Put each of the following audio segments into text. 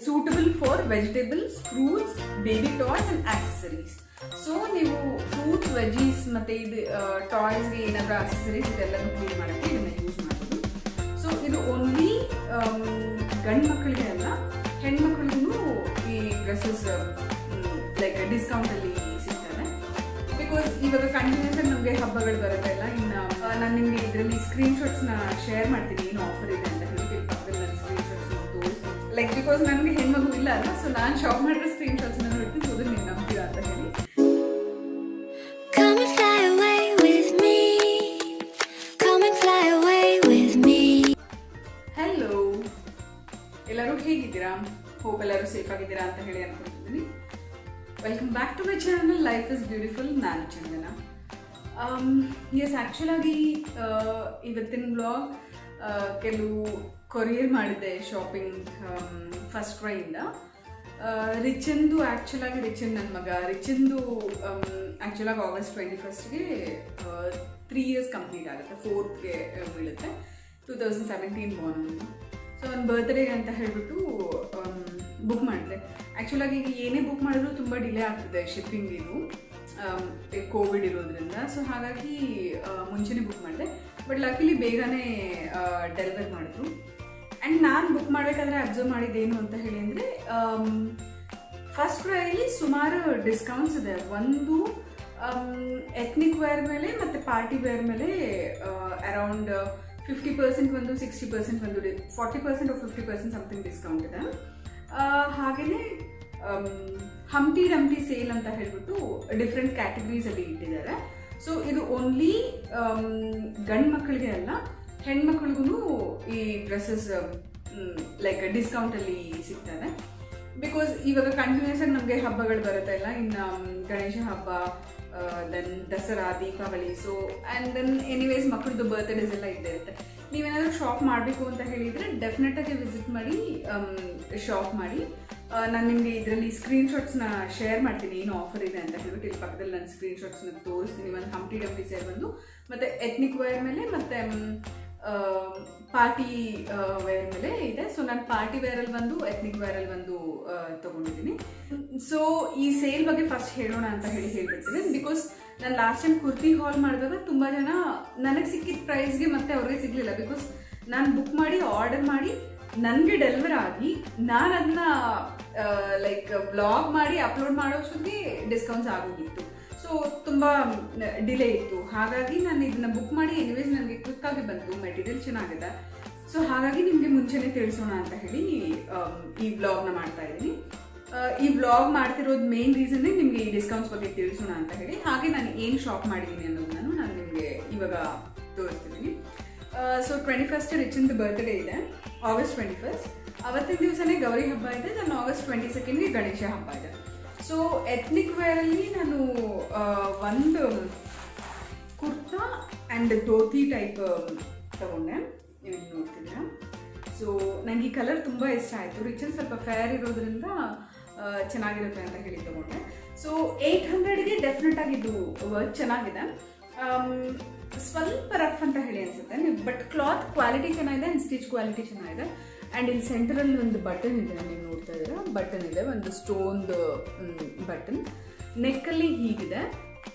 Suitable for vegetables, fruits, baby toys and accessories. So ನೀವು fruits, veggies ಮತ್ತೆ ಇದು ಟಾಯ್ಸ್ಗೆ ಏನಾದರೂ ಆಕ್ಸೆಸರೀಸ್ ಇದೆಲ್ಲನೂ ಕ್ಲೀನ್ ಮಾಡೋಕ್ಕೆ ಇದನ್ನು ಯೂಸ್ ಮಾಡ್ಬೋದು. ಸೊ ಇದು ಓನ್ಲಿ ಗಂಡು ಮಕ್ಕಳಿಗೆ ಅಲ್ಲ, ಹೆಣ್ಮಕ್ಳಿಗೂ ಈ ಡ್ರೆಸ್ಸಸ್ ಲೈಕ್ ಡಿಸ್ಕೌಂಟಲ್ಲಿ ಸಿಗ್ತದೆ. ಬಿಕಾಸ್ ಇವಾಗ ಕಂಟಿನ್ಯೂಸ್ ನಮಗೆ ಹಬ್ಬಗಳು ಬರುತ್ತೆ ಅಲ್ಲ. ಇನ್ನು ನಾನು ನಿಮಗೆ ಇದರಲ್ಲಿ ಸ್ಕ್ರೀನ್ಶಾಟ್ಸ್ನ ಶೇರ್ ಮಾಡ್ತೀನಿ, ಏನು ಆಫರ್ ಇದೆ ಅಂತ ಹೇಳಿ. ಪಕ್ಕದಲ್ಲಿ ನನ್ನ ಸ್ಕ್ರೀನ್ಶಾಟ್ಸ್ನ ತೋರಿಸ್ತೀನಿ. ಲೈಕ್ ಬಿಕಾಸ್ ನನಗೆ ಹೆಣ್ಮಗು ಇಲ್ಲ ಅಲ್ಲ, ಸೊ ನಾನು ಶಾಪ್ ಮಾಡಿರೋ ಸ್ಕ್ರೀನ್ಶಾಟ್ಸ್ನ ನೋಡ್ತೀನಿ, ಸೊ ಅದನ್ನು ನೀವು ನಂಬ್ತೀರಾ ಅಂತ ಹೇಳಿ. ಹೆಲೋ, ಎಲ್ಲರೂ ಹೇಗಿದ್ದೀರಾ? ಹೋಪ್ ಎಲ್ಲರೂ ಸೇಫ್ ಆಗಿದ್ದೀರಾ ಅಂತ ಹೇಳಿ ಅನ್ಕೊಳ್ತಿದ್ದೀನಿ. Welcome back to my channel life is beautiful. ನಾನು ಚಂದನ. ಎಸ್, ಆ್ಯಕ್ಚುಲಾಗಿ ಇವತ್ತಿನ ಬ್ಲಾಗ್ ಕೆಲವು ಕೊರಿಯರ್ ಮಾಡಿದ್ದೆ ಶಾಪಿಂಗ್ ಫಸ್ಟ್ ಕ್ರೈಯಿಂದ. ರಿಚಂದು ಆ್ಯಕ್ಚುಲಾಗಿ ನನ್ನ ಮಗ ರಿಚಂದು ಆ್ಯಕ್ಚುಲಾಗಿ August 21st 3 years ಕಂಪ್ಲೀಟ್ ಆಗುತ್ತೆ, 4th ಬೀಳುತ್ತೆ. 2017 ಬಾರ್ನ್. ಸೊ ನನ್ನ ಬರ್ತ್ಡೇಗೆ ಅಂತ ಹೇಳಿಬಿಟ್ಟು ಬುಕ್ ಮಾಡಿದೆ. ಆ್ಯಕ್ಚುಲಾಗಿ ಈಗ ಏನೇ ಬುಕ್ ಮಾಡಿದ್ರು ತುಂಬ ಡಿಲೇ ಆಗ್ತದೆ ಶಿಪ್ಪಿಂಗ್, ಇದು ಕೋವಿಡ್ ಇರೋದ್ರಿಂದ. ಸೊ ಹಾಗಾಗಿ ಮುಂಚೆನೇ ಬುಕ್ ಮಾಡಿದೆ, ಬಟ್ ಲಕಿಲಿ ಬೇಗನೆ ಡೆಲಿವರ್ ಮಾಡಿದ್ರು. ಆ್ಯಂಡ್ ನಾನು ಬುಕ್ ಮಾಡಬೇಕಾದ್ರೆ ಅಬ್ಸರ್ವ್ ಮಾಡಿದ್ದೇನು ಅಂತ ಹೇಳಿ ಅಂದರೆ, ಫಸ್ಟ್ ಕ್ರೈಲಿ ಸುಮಾರು ಡಿಸ್ಕೌಂಟ್ಸ್ ಇದೆ. ಒಂದು ಎಥ್ನಿಕ್ ವೇರ್ ಮೇಲೆ ಮತ್ತು ಪಾರ್ಟಿ ವೇರ್ ಮೇಲೆ ಅರೌಂಡ್ 50% ಒಂದು, 60% ಒಂದು, 40% or 50% ಸಮಥಿಂಗ್ ಡಿಸ್ಕೌಂಟ್ ಇದೆ. ಹಾಗೆಯೇ ಹಂಪ್ಟಿ ಡಂಪ್ಟಿ ಸೇಲ್ ಅಂತ ಹೇಳ್ಬಿಟ್ಟು ಡಿಫ್ರೆಂಟ್ ಕ್ಯಾಟಗರೀಸಲ್ಲಿ ಇಟ್ಟಿದ್ದಾರೆ. ಸೊ ಇದು ಓನ್ಲಿ ಗಂಡು ಮಕ್ಕಳಿಗೆ ಅಲ್ಲ, ಹೆಣ್ಮಕ್ಳಿಗೂ ಈ ಡ್ರೆಸ್ಸಸ್ ಲೈಕ್ ಡಿಸ್ಕೌಂಟಲ್ಲಿ ಸಿಗ್ತದೆ. ಬಿಕಾಸ್ ಇವಾಗ ಕಂಟಿನ್ಯೂಸ್ ಆಗಿ ನಮಗೆ ಹಬ್ಬಗಳು ಬರುತ್ತೆ ಅಲ್ಲ. ಇನ್ನು ಗಣೇಶ ಹಬ್ಬ, then Dasara, Deepavali. So and then anyways ಮಕ್ಕಳದ್ದು ಬರ್ತ್ಡೇಸ್ ಎಲ್ಲ ಇದ್ದೇ ಇರುತ್ತೆ. ನೀವೇನಾದರೂ ಶಾಪ್ ಮಾಡಬೇಕು ಅಂತ ಹೇಳಿದರೆ ಡೆಫಿನೆಟಾಗಿ ವಿಸಿಟ್ ಮಾಡಿ, ಶಾಪ್ ಮಾಡಿ. ನಾನು ನಿಮಗೆ ಇದರಲ್ಲಿ ಸ್ಕ್ರೀನ್ಶಾಟ್ಸ್ನ ಶೇರ್ ಮಾಡ್ತೀನಿ, ಏನು ಆಫರ್ ಇದೆ ಅಂತ ಹೇಳ್ಬಿಟ್ಟು. ಇಲ್ಲಿ ಪಕ್ಕದಲ್ಲಿ ನಾನು ಸ್ಕ್ರೀನ್ಶಾಟ್ಸ್ನ ತೋರಿಸ್ತೀನಿ. ಒಂದು ಹಂಪ್ಟಿ ಡಂಪ್ಟಿ ಸೇಲ್ ಬಂದು ಮತ್ತು ಎಥ್ನಿಕ್ ವೇರ್ ಮೇಲೆ ಮತ್ತು ಪಾರ್ಟಿ ವೇರ್ ಮೇಲೆ ಇದೆ. ಸೊ ನಾನು ಪಾರ್ಟಿ ವೇರಲ್ಲಿ ಒಂದು, ಎಥ್ನಿಕ್ ವೇರಲ್ಲಿ ಒಂದು ತೊಗೊಂಡಿದ್ದೀನಿ. ಸೊ ಈ ಸೇಲ್ ಬಗ್ಗೆ ಫಸ್ಟ್ ಹೇಳೋಣ ಅಂತ ಹೇಳ್ಬಿಡ್ತೀನಿ. ಬಿಕಾಸ್ ನಾನು ಲಾಸ್ಟ್ ಟೈಮ್ ಕುರ್ತಿ ಹಾಲ್ ಮಾಡಿದಾಗ ತುಂಬ ಜನ ನನಗೆ ಸಿಕ್ಕಿದ ಪ್ರೈಸ್ಗೆ ಮತ್ತೆ ಅವ್ರಿಗೆ ಸಿಗಲಿಲ್ಲ. ಬಿಕಾಸ್ ನಾನು ಬುಕ್ ಮಾಡಿ ಆರ್ಡರ್ ಮಾಡಿ ನನಗೆ ಡೆಲಿವರ್ ಆಗಿ ನಾನು ಅದನ್ನ ಲೈಕ್ ಬ್ಲಾಗ್ ಮಾಡಿ ಅಪ್ಲೋಡ್ ಮಾಡೋಷ್ಟೊತ್ತಿಗೆ ಡಿಸ್ಕೌಂಟ್ಸ್ ಆಗೋಗಿತ್ತು. ಸೊ ತುಂಬ ಡಿಲೇ ಇತ್ತು. ಹಾಗಾಗಿ ನಾನು ಇದನ್ನ ಬುಕ್ ಮಾಡಿ ಎನಿವೇಸ್ ನನಗೆ ಕ್ವಿಕ್ಕಾಗಿ ಬಂತು, ಮೆಟೀರಿಯಲ್ ಚೆನ್ನಾಗಿದೆ. ಸೊ ಹಾಗಾಗಿ ನಿಮಗೆ ಮುಂಚೆನೇ ತಿಳಿಸೋಣ ಅಂತ ಹೇಳಿ ಈ ಬ್ಲಾಗ್ನ ಮಾಡ್ತಾ ಇದ್ದೀನಿ. ಈ ಬ್ಲಾಗ್ ಮಾಡ್ತಿರೋದು ಮೇನ್ ರೀಸನ್ನೇ ನಿಮಗೆ ಈ ಡಿಸ್ಕೌಂಟ್ಸ್ ಬಗ್ಗೆ ತಿಳಿಸೋಣ ಅಂತ ಹೇಳಿ. ಹಾಗೆ ನಾನು ಏನು ಶಾಪ್ ಮಾಡಿದ್ದೀನಿ ಅನ್ನೋದನ್ನು ನಾನು ನಿಮಗೆ ಇವಾಗ ತೋರಿಸ್ತಿದ್ದೀನಿ. ಸೊ 21st ರಿಚಂದು ಬರ್ತ್ಡೇ ಇದೆ, August 21st. ಅವತ್ತಿನ ದಿವಸನೇ ಗೌರಿ ಹಬ್ಬ ಇದೆ. ನಾನು August 22nd ಗಣೇಶ ಹಬ್ಬ ಇದೆ. ಸೊ ಎಥ್ನಿಕ್ ವೇರಲ್ಲಿ ನಾನು ಒಂದು ಕುರ್ತಾ ಆ್ಯಂಡ್ ಧೋತಿ ಟೈಪ್ ತಗೊಂಡೆ, ನೀವು ನೋಡ್ತಿದ್ದೀರಾ. ಸೊ ನನಗೆ ಈ ಕಲರ್ ತುಂಬ ಇಷ್ಟ ಆಯಿತು. ರಿಚನ್ ಸ್ವಲ್ಪ ಫೇರ್ ಇರೋದ್ರಿಂದ ಚೆನ್ನಾಗಿರುತ್ತೆ ಅಂತ ಹೇಳಿ ತಗೊಂಡೆ. ಸೊ 800ಗೆ ಡೆಫಿನೆಟ್ ಆಗಿ ಇದು ವರ್ಕ್ ಚೆನ್ನಾಗಿದೆ. ಸ್ವಲ್ಪ ರಫ್ ಅಂತ ಹೇಳಿ ಅನಿಸುತ್ತೆ, ಬಟ್ ಕ್ಲಾತ್ ಕ್ವಾಲಿಟಿ ಚೆನ್ನಾಗಿದೆ ಆ್ಯಂಡ್ ಸ್ಟಿಚ್ ಕ್ವಾಲಿಟಿ ಚೆನ್ನಾಗಿದೆ. ಆ್ಯಂಡ್ ಇಲ್ಲಿ ಸೆಂಟರಲ್ಲಿ ಒಂದು ಬಟನ್ ಇದೆ, ನೀವು ನೋಡ್ತಾ ಇದ್ದೀರಾ, ಬಟನ್ ಇದೆ, ಒಂದು ಸ್ಟೋನ್ದು ಬಟನ್. ನೆಕ್ಕಲ್ಲಿ ಹೀಗಿದೆ.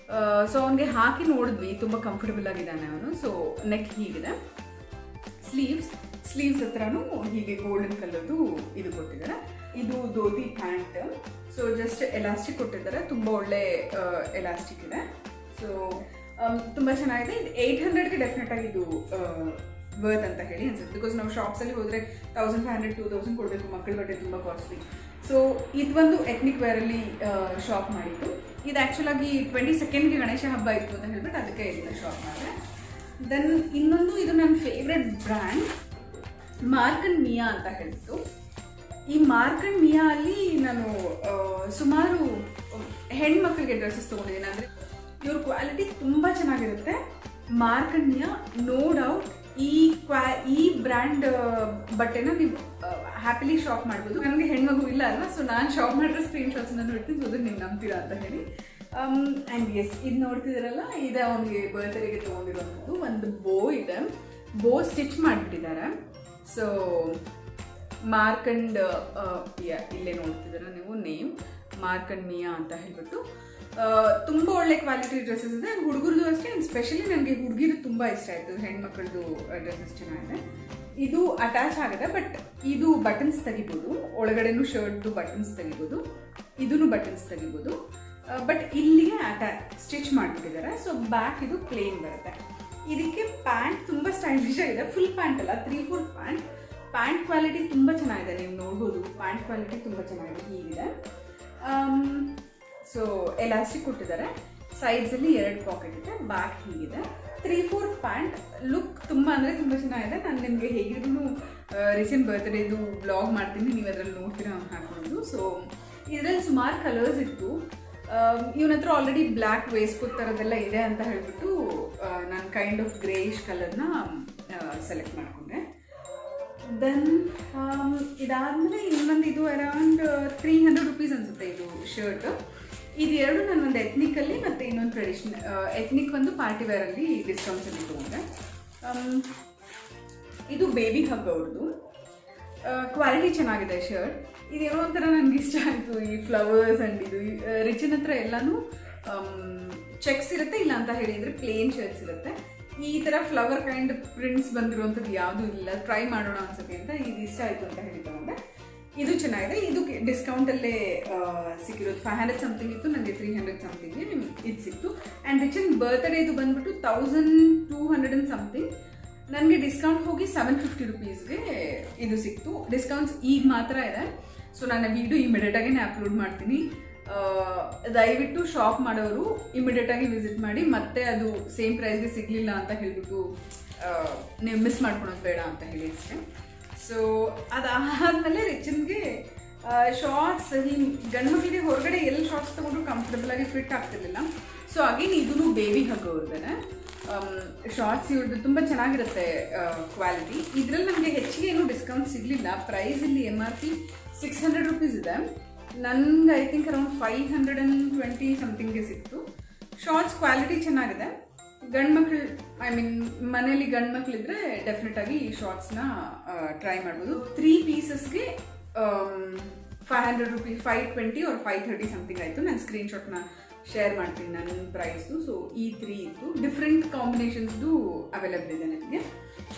ಸೊ ಅವನಿಗೆ ಹಾಕಿ ನೋಡಿದ್ವಿ, ತುಂಬ ಕಂಫರ್ಟಬಲ್ ಆಗಿದ್ದಾನೆ ಅವನು. ಸೊ ನೆಕ್ ಹೀಗಿದೆ. ಸ್ಲೀವ್ಸ್ ಹತ್ರನೂ ಹೀಗೆ ಗೋಲ್ಡನ್ ಕಲರ್ದು ಇದು ಕೊಟ್ಟಿದ್ದಾರೆ. ಇದು dhoti pant. So just elastic ಕೊಟ್ಟಿದ್ದಾರೆ, ತುಂಬ ಒಳ್ಳೆ ಎಲಾಸ್ಟಿಕ್ ಇದೆ. ಸೊ ತುಂಬ ಚೆನ್ನಾಗಿದೆ. ಇದು 800ಗೆ ಡೆಫಿನೆಟ್ ಆಗಿ ಇದು ವರ್ತ್ ಅಂತ ಹೇಳಿ ಅನ್ಸುತ್ತೆ. ಬಿಕಾಸ್ ನಾವು ಶಾಪ್ಸಲ್ಲಿ ಹೋದರೆ 1500 2000 ಕೊಡಬೇಕು, ಮಕ್ಕಳ ಬಟ್ಟೆ ತುಂಬ ಕಾಸ್ಟ್ಲಿ. ಸೊ ಇದು ಒಂದು ಎಥ್ನಿಕ್ ವೇರಲ್ಲಿ ಶಾಪ್ ಮಾಡಿದ್ದು. ಇದು ಆ್ಯಕ್ಚುಲಾಗಿ 22nd ಗಣೇಶ ಹಬ್ಬ ಇತ್ತು ಅಂತ ಹೇಳ್ಬಿಟ್ಟು ಅದಕ್ಕೆ ಇದನ್ನು ಶಾಪ್ ಮಾಡಿದೆ. ದೆನ್ ಇನ್ನೊಂದು, ಇದು ನನ್ನ favourite brand mark and Miya ಅಂತ ಹೇಳ್ಬಿಟ್ಟು. ಈ ಮಾರ್ಕ್ ಅಂಡ್ ಮಿಯಾ ಅಲ್ಲಿ ನಾನು ಸುಮಾರು ಹೆಣ್ಮಕ್ಳಿಗೆ ಡ್ರೆಸ್ಸಸ್ ತೊಗೊಂಡಿದ್ದೀನಿ. ಅಂದರೆ ಇವ್ರ ಕ್ವಾಲಿಟಿ ತುಂಬ ಚೆನ್ನಾಗಿರುತ್ತೆ. Mark and Miya no doubt ಈ ಬ್ರ್ಯಾಂಡ್ ಬಟ್ಟೆನ ನೀವು ಹ್ಯಾಪಿಲಿ ಶಾಪ್ ಮಾಡ್ಬೋದು. ನನಗೆ ಹೆಣ್ಮಗು ಇಲ್ಲ ಅಲ್ವಾ, ಸೊ ನಾನು ಶಾಪ್ ಮಾಡಿರೋ ಸ್ಕ್ರೀನ್ಶಾಟ್ಸ್ನ ನೋಡ್ತೀನಿ, ಸೊ ಅದನ್ನು ನೀವು ನಂಬ್ತೀರಾ ಅಂತ ಹೇಳಿ. ಆ್ಯಂಡ್ ಎಸ್, ಇದು ನೋಡ್ತಿದ್ದೀರಲ್ಲ, ಇದೆ ಅವನಿಗೆ ಬರ್ತ್ಡೇಗೆ ತೊಗೊಂಡಿರೋಂಥದ್ದು. ಒಂದು ಬೋ ಇದೆ, ಬೋ ಸ್ಟಿಚ್ ಮಾಡಿಬಿಟ್ಟಿದ್ದಾರೆ. ಸೊ ಮಾರ್ಕಂಡ್ ಇಲ್ಲೇ ನೋಡ್ತಿದ್ದೀರ ನೀವು ನೇಮ್ ಮಾರ್ಕಂಡ್ ಮಿಯಾ ಅಂತ ಹೇಳ್ಬಿಟ್ಟು ತುಂಬ ಒಳ್ಳೆ ಕ್ವಾಲಿಟಿ ಡ್ರೆಸ್ಸಸ್ ಇದೆ. ಹುಡುಗರದು ಅಷ್ಟೇ, ಸ್ಪೆಷಲಿ ನನಗೆ ಹುಡುಗಿರು ತುಂಬ ಇಷ್ಟ ಆಯಿತು. ಹೆಣ್ಮಕ್ಳದ್ದು ಡ್ರೆಸ್ಸಸ್ ಚೆನ್ನಾಗಿದೆ. ಇದು ಅಟ್ಯಾಚ್ ಆಗಿದೆ, ಬಟ್ ಇದು ಬಟನ್ಸ್ ತೆಗಿಬೋದು. ಒಳಗಡೆನೂ ಶರ್ಟ್ದು ಬಟನ್ಸ್ ತೆಗಿಬೋದು, ಇದೂ ಬಟನ್ಸ್ ತೆಗಿಬೋದು. ಬಟ್ ಇಲ್ಲಿಗೆ ಸ್ಟಿಚ್ ಮಾಡಿಬಿಟ್ಟಿದ್ದಾರೆ. ಸೊ ಬ್ಯಾಕ್ ಇದು ಪ್ಲೇನ್ ಬರುತ್ತೆ. ಇದಕ್ಕೆ ಪ್ಯಾಂಟ್ ತುಂಬ ಸ್ಟೈಲಿಶ್ ಆಗಿದೆ. ಫುಲ್ ಪ್ಯಾಂಟ್ ಅಲ್ಲ, 3/4 ಪ್ಯಾಂಟ್. ಪ್ಯಾಂಟ್ ಕ್ವಾಲಿಟಿ ತುಂಬ ಚೆನ್ನಾಗಿದೆ, ನೀವು ನೋಡ್ಬೋದು. ಪ್ಯಾಂಟ್ ಕ್ವಾಲಿಟಿ ತುಂಬ ಚೆನ್ನಾಗಿದೆ. ಹೀಗಿದೆ. ಸೊ ಎಲಾಸ್ಟಿಕ್ ಕೊಟ್ಟಿದ್ದಾರೆ. ಸೈಡ್ಸಲ್ಲಿ 2 ಪಾಕೆಟ್ ಇದೆ. ಬ್ಯಾಕ್ ಹೀಗಿದೆ. 3/4 ಪ್ಯಾಂಟ್. ಲುಕ್ ತುಂಬ ಅಂದರೆ ತುಂಬ ಚೆನ್ನಾಗಿದೆ. ನಾನು ನಿಮಗೆ ಹೇಗಿದ್ರು ರೀಸೆಂಟ್ ಬರ್ತ್ಡೇದು ಬ್ಲಾಗ್ ಮಾಡ್ತೀನಿ, ನೀವು ಅದರಲ್ಲಿ ನೋಡ್ತೀರಾ ಹಾಕೋದು. ಸೊ ಇದರಲ್ಲಿ ಸುಮಾರು ಕಲರ್ಸ್ ಇತ್ತು. ಇವನ ಹತ್ರ ಆಲ್ರೆಡಿ ಬ್ಲ್ಯಾಕ್ ವೇಸ್ಕೋಟ್ ಥರದ್ದೆಲ್ಲ ಇದೆ ಅಂತ ಹೇಳ್ಬಿಟ್ಟು ನಾನು ಕೈಂಡ್ ಆಫ್ ಗ್ರೇಯಿಶ್ ಕಲರ್ನ ಸೆಲೆಕ್ಟ್ ಮಾಡಿಕೊಂಡೆ. ದೆನ್ ಇದಾದಮೇಲೆ ಇನ್ನೊಂದು ಇದು ಅರೌಂಡ್ 300 ರುಪೀಸ್ ಅನಿಸುತ್ತೆ ಇದು ಶರ್ಟ್. ಇದೆರಡು ನಾನು ಒಂದು ಎತ್ನಿಕಲ್ಲಿ ಮತ್ತು ಇನ್ನೊಂದು ಟ್ರೆಡಿಷ್ನಲ್. ಎತ್ನಿಕ್ ಒಂದು ಪಾರ್ಟಿ ವೇರಲ್ಲಿ ಡಿಸ್ಕೌಂಟ್ಸಲ್ಲಿ ತೊಗೊಂಡೆ. ಇದು ಬೇಬಿ ಹಗ್ ಅವ್ರದ್ದು. ಕ್ವಾಲಿಟಿ ಚೆನ್ನಾಗಿದೆ ಶರ್ಟ್. ಇದೇನೋ ಒಂಥರ ನನಗೆ ಇಷ್ಟ ಆಯಿತು, ಈ ಫ್ಲವರ್ಸ್ ಆ್ಯಂಡ್ ಇದು. ರಿಚಿನ ಹತ್ರ ಎಲ್ಲನೂ ಚೆಕ್ಸ್ ಇರುತ್ತೆ, ಇಲ್ಲ ಅಂತ ಹೇಳಿದರೆ ಪ್ಲೇನ್ ಶರ್ಟ್ಸ್ ಇರುತ್ತೆ. ಈ ಥರ ಫ್ಲವರ್ ಕೈಂಡ್ ಪ್ರಿಂಟ್ಸ್ ಬಂದಿರುವಂಥದ್ದು ಯಾವುದೂ ಇಲ್ಲ. ಟ್ರೈ ಮಾಡೋಣ ಅನ್ಸುತ್ತೆ ಅಂತ ಇದು ಇಷ್ಟ ಆಯಿತು ಅಂತ ಹೇಳಿ ತಗೊಂಡೆ. ಇದು ಚೆನ್ನಾಗಿದೆ. ಇದು ಡಿಸ್ಕೌಂಟಲ್ಲೇ ಸಿಕ್ಕಿರೋದು. 500 ಸಮಥಿಂಗ್ ಇತ್ತು, ನನಗೆ 300 ಸಮಥಿಂಗ್ಗೆ ಇದು ಸಿಕ್ತು. ಆ್ಯಂಡ್ ರಿಚನ್ ಬರ್ತ್ಡೇ ಇದು ಬಂದ್ಬಿಟ್ಟು 1200 ಅಂಡ್ ಸಮಥಿಂಗ್. ನನಗೆ ಡಿಸ್ಕೌಂಟ್ ಹೋಗಿ 750 ರುಪೀಸ್ಗೆ ಇದು ಸಿಕ್ತು. ಡಿಸ್ಕೌಂಟ್ಸ್ ಈಗ ಮಾತ್ರ ಇದೆ. ಸೊ ನಾನು ವಿಡಿಯೋ ಇಮಿಡಿಯೇಟಾಗಿ ಅಪ್ಲೋಡ್ ಮಾಡ್ತೀನಿ. ದಯವಿಟ್ಟು ಶಾಪ್ ಮಾಡೋರು ಇಮಿಡಿಯೇಟಾಗಿ ವಿಸಿಟ್ ಮಾಡಿ. ಮತ್ತೆ ಅದು ಸೇಮ್ ಪ್ರೈಸ್ಗೆ ಸಿಗಲಿಲ್ಲ ಅಂತ ಹೇಳಿಬಿಟ್ಟು ನೀವು ಮಿಸ್ ಮಾಡ್ಕೊಳೋದು ಬೇಡ ಅಂತ ಹೇಳಿ ಅಷ್ಟೇ. ಸೊ ಅದಾದಮೇಲೆ ರಿಚನ್ಗೆ ಶಾರ್ಟ್ಸ್, ಈ ಗಂಡು ಮಕ್ಕಳಿಗೆ ಹೊರಗಡೆ ಎಲ್ಲಿ ಶಾರ್ಟ್ಸ್ ತೊಗೊಂಡ್ರು ಕಂಫರ್ಟಬಲ್ ಆಗಿ ಫಿಟ್ ಆಗ್ತಿರ್ಲಿಲ್ಲ. ಸೊ ಅಗೇನ್ ಇದೂ ಬೇಬಿ ಹಗ್ ಅವ್ರದ್ದೇನೆ ಶಾರ್ಟ್ಸ್. ಇವ್ರದ್ದು ತುಂಬ ಚೆನ್ನಾಗಿರುತ್ತೆ ಕ್ವಾಲಿಟಿ. ಇದರಲ್ಲಿ ನಮಗೆ ಹೆಚ್ಚಿಗೆ ಏನೂ ಡಿಸ್ಕೌಂಟ್ ಸಿಗಲಿಲ್ಲ. ಪ್ರೈಸ್ ಇಲ್ಲಿ MRP 600 ರುಪೀಸ್ ಇದೆ. ನನಗೆ ಐ ಥಿಂಕ್ ಅರೌಂಡ್ 520 ಸಮಥಿಂಗ್ಗೆ ಸಿಕ್ತು. ಶಾರ್ಟ್ಸ್ ಕ್ವಾಲಿಟಿ ಚೆನ್ನಾಗಿದೆ. ಗಂಡು ಮಕ್ಕಳು, ಐ ಮೀನ್ ಮನೇಲಿ ಗಂಡು ಮಕ್ಕಳಿದ್ರೆ ಡೆಫಿನೆಟಾಗಿ ಈ ಶಾರ್ಟ್ಸ್ನ ಟ್ರೈ ಮಾಡ್ಬೋದು. 3 ಪೀಸಸ್ಗೆ 500 ರುಪೀಸ್, 520 or 530 ಸಮಥಿಂಗ್ ಆಯಿತು. ನಾನು ಸ್ಕ್ರೀನ್ಶಾಟ್ನ ಶೇರ್ ಮಾಡ್ತೀನಿ ನನ್ನ ಪ್ರೈಸು. ಸೊ ಈ 3 ಇತ್ತು. ಡಿಫ್ರೆಂಟ್ ಕಾಂಬಿನೇಷನ್ಸ್ದು ಅವೈಲಬಲ್ ಇದೆ ನನಗೆ.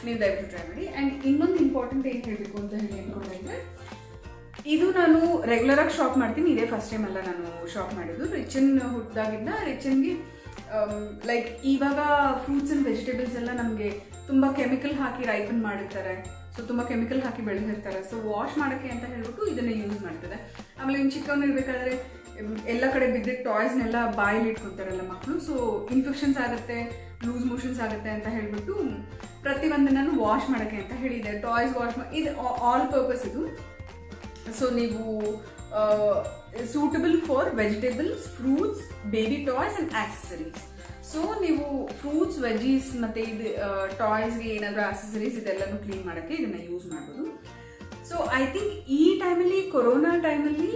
ನೀವು ದಯವಿಟ್ಟು ಟ್ರೈ ಮಾಡಿ. ಆ್ಯಂಡ್ ಇನ್ನೊಂದು ಇಂಪಾರ್ಟೆಂಟ್ ಏನು ಹೇಳಬೇಕು ಅಂತ ಹೇಳಿ ಅಂದ್ಕೊಂಡ್ರೆ, ಇದು ನಾನು ರೆಗ್ಯುಲರಾಗಿ ಶಾಪ್ ಮಾಡ್ತೀನಿ. ಇದೇ ಫಸ್ಟ್ ಟೈಮ್ ಅಲ್ಲ ನಾನು ಶಾಪ್ ಮಾಡೋದು. ರಿಚನ್ ಹುಟ್ಟಿದಾಗಿಂದ ರಿಚನ್ಗೆ ಲೈಕ್ ಇವಾಗ ಫ್ರೂಟ್ಸ್ ಆ್ಯಂಡ್ ವೆಜಿಟೇಬಲ್ಸ್ ಎಲ್ಲ ನಮಗೆ ತುಂಬ ಕೆಮಿಕಲ್ ಹಾಕಿ ರೈಪನ್ ಮಾಡಿರ್ತಾರೆ. ಸೊ ತುಂಬ ಕೆಮಿಕಲ್ ಹಾಕಿ ಬೆಳೆದಿರ್ತಾರೆ. ಸೊ ವಾಶ್ ಮಾಡೋಕ್ಕೆ ಅಂತ ಹೇಳ್ಬಿಟ್ಟು ಇದನ್ನು ಯೂಸ್ ಮಾಡ್ತಾರೆ. ಆಮೇಲೆ ಇನ್ನು ಚಿಕ್ಕವನು ಇರಬೇಕಾದ್ರೆ ಎಲ್ಲ ಕಡೆ ಬಿದ್ದಿದ್ದ ಟಾಯ್ಸ್ನೆಲ್ಲ ಬಾಯಲ್ಲಿ ಇಟ್ಕೊತಾರಲ್ಲ ಮಕ್ಕಳು. ಸೊ ಇನ್ಫೆಕ್ಷನ್ಸ್ ಆಗುತ್ತೆ, ಲೂಸ್ ಮೋಷನ್ಸ್ ಆಗುತ್ತೆ ಅಂತ ಹೇಳ್ಬಿಟ್ಟು ಪ್ರತಿಯೊಂದನ್ನು ವಾಶ್ ಮಾಡೋಕ್ಕೆ ಅಂತ ಹೇಳಿದೆ. ಟಾಯ್ಸ್ ವಾಶ್ ಇದು ಆಲ್ ಪರ್ಪಸ್ ಇದು. ಸೊ ನೀವು suitable for vegetables, fruits, baby toys and accessories. So ನೀವು ಫ್ರೂಟ್ಸ್, ವೆಜೀಸ್ ಮತ್ತು ಇದು ಟಾಯ್ಸ್ಗೆ ಏನಾದರೂ ಆಕ್ಸೆಸರೀಸ್ ಇದೆಲ್ಲನೂ ಕ್ಲೀನ್ ಮಾಡೋಕ್ಕೆ ಇದನ್ನು ಯೂಸ್ ಮಾಡ್ಬೋದು. ಸೊ ಐ ಥಿಂಕ್ ಈ ಟೈಮಲ್ಲಿ, ಕೊರೋನಾ ಟೈಮಲ್ಲಿ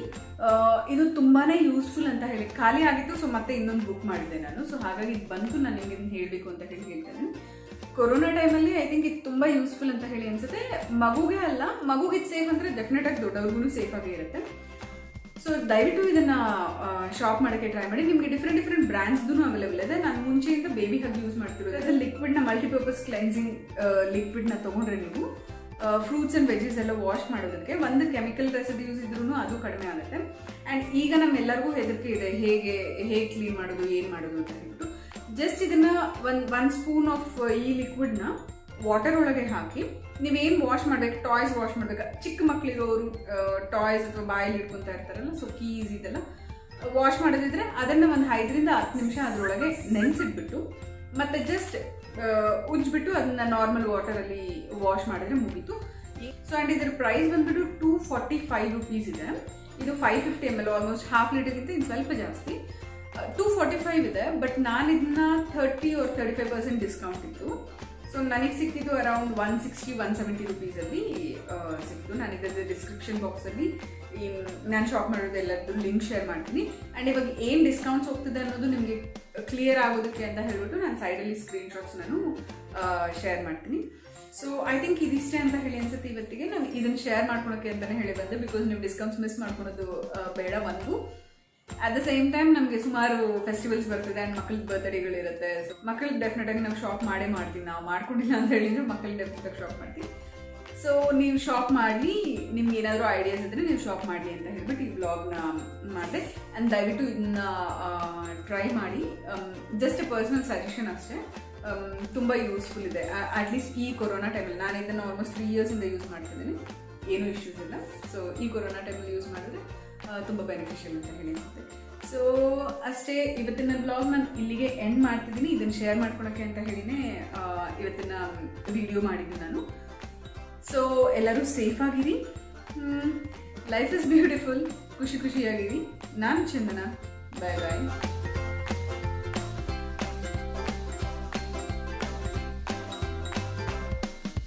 ಇದು ತುಂಬಾ ಯೂಸ್ಫುಲ್ ಅಂತ ಹೇಳಿ ಖಾಲಿ ಆಗಿತ್ತು. ಸೊ ಮತ್ತೆ ಇನ್ನೊಂದು ಬುಕ್ ಮಾಡಿದ್ದೆ ನಾನು. ಸೊ ಹಾಗಾಗಿ ಇದು ಬಂತು, ನಾನು ನಿಮಗೆ ಇದನ್ನು ಹೇಳಬೇಕು ಅಂತ ಹೇಳಿ ಹೇಳ್ತೇನೆ. ಕೊರೋನಾ ಟೈಮಲ್ಲಿ ಐ ಥಿಂಕ್ ಇದು ತುಂಬ ಯೂಸ್ಫುಲ್ ಅಂತ ಹೇಳಿ ಅನಿಸುತ್ತೆ. ಮಗುಗೆ ಅಲ್ಲ, ಮಗುಗೆ ಇದು ಸೇಫ್ ಅಂದರೆ ಡೆಫಿನೆಟಾಗಿ ದೊಡ್ಡವ್ರಿಗೂ ಸೇಫಾಗಿ ಇರುತ್ತೆ. ಸೊ ದಯವಿಟ್ಟು ಇದನ್ನು ಶಾಪ್ ಮಾಡೋಕ್ಕೆ ಟ್ರೈ ಮಾಡಿ. ನಿಮಗೆ ಡಿಫ್ರೆಂಟ್ ಬ್ರ್ಯಾಂಡ್ಸ್ದು ಅವೈಲೇಬಲ್ ಇದೆ. ನಾನು ಮುಂಚೆಯಿಂದ ಬೇಬಿ ಹಗ್ ಯೂಸ್ ಮಾಡ್ತಿರೋದು. ಲಿಕ್ವಿಡ್ನ ಮಲ್ಟಿಪರ್ಪಸ್ ಕ್ಲೆನ್ಸಿಂಗ್ ಲಿಕ್ವಿಡ್ನ ತೊಗೊಂಡ್ರೆ ನೀವು ಫ್ರೂಟ್ಸ್ ಆ್ಯಂಡ್ ವೆಜೀಸ್ ಎಲ್ಲ ವಾಶ್ ಮಾಡೋದಕ್ಕೆ ಒಂದು ಕೆಮಿಕಲ್ ರೆಸಿಡ್ಯೂಸ್ ಇದ್ರೂ ಅದು ಕಡಿಮೆ ಆಗುತ್ತೆ. ಆ್ಯಂಡ್ ಈಗ ನಮ್ಮೆಲ್ಲರಿಗೂ ಹೆದರಿಕೆ ಇದೆ, ಹೇಗೆ ಕ್ಲೀನ್ ಮಾಡೋದು, ಏನು ಮಾಡೋದು ಅಂತ ಹೇಳ್ಬಿಟ್ಟು. ಜಸ್ಟ್ ಇದನ್ನು ಒಂದು ಸ್ಪೂನ್ ಆಫ್ ಈ ಲಿಕ್ವಿಡ್ನ ವಾಟರ್ ಒಳಗೆ ಹಾಕಿ ನೀವೇನು ವಾಶ್ ಮಾಡಬೇಕು, ಟಾಯ್ಸ್ ವಾಶ್ ಮಾಡಬೇಕು. ಚಿಕ್ಕ ಮಕ್ಕಳಿರೋರು ಟಾಯ್ಸ್ ಅಥವಾ ಬಾಯಲ್ಲಿ ಇಟ್ಕೊತಾ ಇರ್ತಾರಲ್ಲ, ಸೊ ಕೀಸ್ ಇದೆಲ್ಲ ವಾಶ್ ಮಾಡೋದಿದ್ರೆ ಅದನ್ನು ಒಂದು 5 ರಿಂದ 10 ನಿಮಿಷ ಅದರೊಳಗೆ ನೆನೆಸಿಟ್ಬಿಟ್ಟು ಮತ್ತೆ ಜಸ್ಟ್ ಉಜ್ಜಿಬಿಟ್ಟು ಅದನ್ನ ನಾರ್ಮಲ್ ವಾಟರಲ್ಲಿ ವಾಶ್ ಮಾಡಿದ್ರೆ ಮುಗೀತು. ಸೊ ಆ್ಯಂಡ್ ಇದರ ಪ್ರೈಸ್ ಬಂದ್ಬಿಟ್ಟು 245 ರುಪೀಸ್ ಇದೆ. ಇದು 550 ml, ಆಲ್ಮೋಸ್ಟ್ ಹಾಫ್ ಲೀಟರ್ಗಿಂತ ಇನ್ನು ಸ್ವಲ್ಪ ಜಾಸ್ತಿ. 245 ಇದೆ. ಬಟ್ ನಾನು ಇದನ್ನ 30 or 35% ಡಿಸ್ಕೌಂಟ್ ಇತ್ತು. ಸೊ ನನಗೆ ಸಿಕ್ಕಿದ್ದು ಅರೌಂಡ್ 160-170 ರುಪೀಸಲ್ಲಿ ಸಿಕ್ತು. ನಾನು ಇದರ ಡಿಸ್ಕ್ರಿಪ್ಷನ್ ಬಾಕ್ಸಲ್ಲಿ ನಾನು ಶಾಪ್ ಮಾಡೋದೆಲ್ಲದ್ದು ಲಿಂಕ್ ಶೇರ್ ಮಾಡ್ತೀನಿ. ಆ್ಯಂಡ್ ಇವಾಗ ಏನು ಡಿಸ್ಕೌಂಟ್ಸ್ ಹೋಗ್ತಿದೆ ಅನ್ನೋದು ನಿಮಗೆ ಕ್ಲಿಯರ್ ಆಗೋದಕ್ಕೆ ಅಂತ ಹೇಳ್ಬಿಟ್ಟು ನಾನು ಸೈಡಲ್ಲಿ ಸ್ಕ್ರೀನ್ಶಾಟ್ಸ್ ನಾನು ಶೇರ್ ಮಾಡ್ತೀನಿ. ಸೊ ಐ ಥಿಂಕ್ ಇದಿಷ್ಟೇ ಅಂತ ಹೇಳಿ ಅನ್ಸುತ್ತೆ ಇವತ್ತಿಗೆ. ನಾವು ಇದನ್ನು ಶೇರ್ ಮಾಡ್ಕೊಳಕ್ಕೆ ಅಂತಲೇ ಹೇಳಿ ಬಂದೆ, ಬಿಕಾಸ್ ನೀವು ಡಿಸ್ಕೌಂಟ್ಸ್ ಮಿಸ್ ಮಾಡ್ಕೊಳೋದು ಬೇಡ. ಒಂದು ಅಟ್ ದ ಸೇಮ್ ಟೈಮ್ ನಮಗೆ ಸುಮಾರು ಫೆಸ್ಟಿವಲ್ಸ್ ಬರ್ತಿದೆ ಆ್ಯಂಡ್ ಮಕ್ಕಳ ಬರ್ತ್ಡೇಗಳಿರುತ್ತೆ. ಸೊ ಮಕ್ಕಳಿಗೆ ಡೆಫಿನೆಟಾಗಿ ನಾವು ಶಾಪ್ ಮಾಡ್ತೀವಿ. ನಾವು ಮಾಡ್ಕೊಂಡಿಲ್ಲ ಅಂತ ಹೇಳಿದ್ರೆ ಮಕ್ಕಳಿಗೆ ಡೆಫಿನೆಟಾಗಿ ಶಾಪ್ ಮಾಡ್ತೀವಿ. ಸೊ ನೀವು ಶಾಪ್ ಮಾಡಿ, ನಿಮ್ಗೆ ಏನಾದರೂ ಐಡಿಯಾಸ್ ಇದ್ದರೆ ನೀವು ಶಾಪ್ ಮಾಡಲಿ ಅಂತ ಹೇಳ್ಬಿಟ್ಟು ಈ ವ್ಲಾಗ್ನ ಮಾಡಿದೆ. ಆ್ಯಂಡ್ ದಯವಿಟ್ಟು ಇದನ್ನ ಟ್ರೈ ಮಾಡಿ. ಜಸ್ಟ್ ಎ ಪರ್ಸನಲ್ ಸಜೆಷನ್ ಅಷ್ಟೇ. ತುಂಬ ಯೂಸ್ಫುಲ್ ಇದೆ. ಅಟ್ಲೀಸ್ಟ್ ಈ ಕೊರೋನಾ ಟೈಮಲ್ಲಿ ನಾನು ಇದನ್ನು ಆಲ್ಮೋಸ್ಟ್ 3 ಇಯರ್ಸಿಂದ ಯೂಸ್ ಮಾಡ್ತಿದ್ದೀನಿ, ಏನೂ ಇಶ್ಯೂಸ್ ಇಲ್ಲ. ಸೊ ಈ ಕೊರೋನಾ ಟೈಮಲ್ಲಿ ಯೂಸ್ ಮಾಡಿದ್ರೆ ತುಂಬ ಬೆನಿಫಿಷಿಯಲ್ ಅಂತ ಹೇಳಿ ಅನಿಸುತ್ತೆ. ಸೊ ಅಷ್ಟೇ, ಇವತ್ತಿನ ಬ್ಲಾಗ್ ನಾನು ಇಲ್ಲಿಗೆ ಎಂಡ್ ಮಾಡ್ತಿದ್ದೀನಿ. ಇದನ್ನು ಶೇರ್ ಮಾಡ್ಕೊಳಕ್ಕೆ ಅಂತ ಹೇಳಿನೇ ಇವತ್ತಿನ ವಿಡಿಯೋ ಮಾಡಿದ್ದೀನಿ ನಾನು. ಸೊ ಎಲ್ಲರೂ ಸೇಫ್ ಆಗಿರಿ. Life is beautiful. ಖುಷಿಯಾಗಿರಿ. ನಾನು ಚಂದನ. ಬಾಯ್ ಬಾಯ್.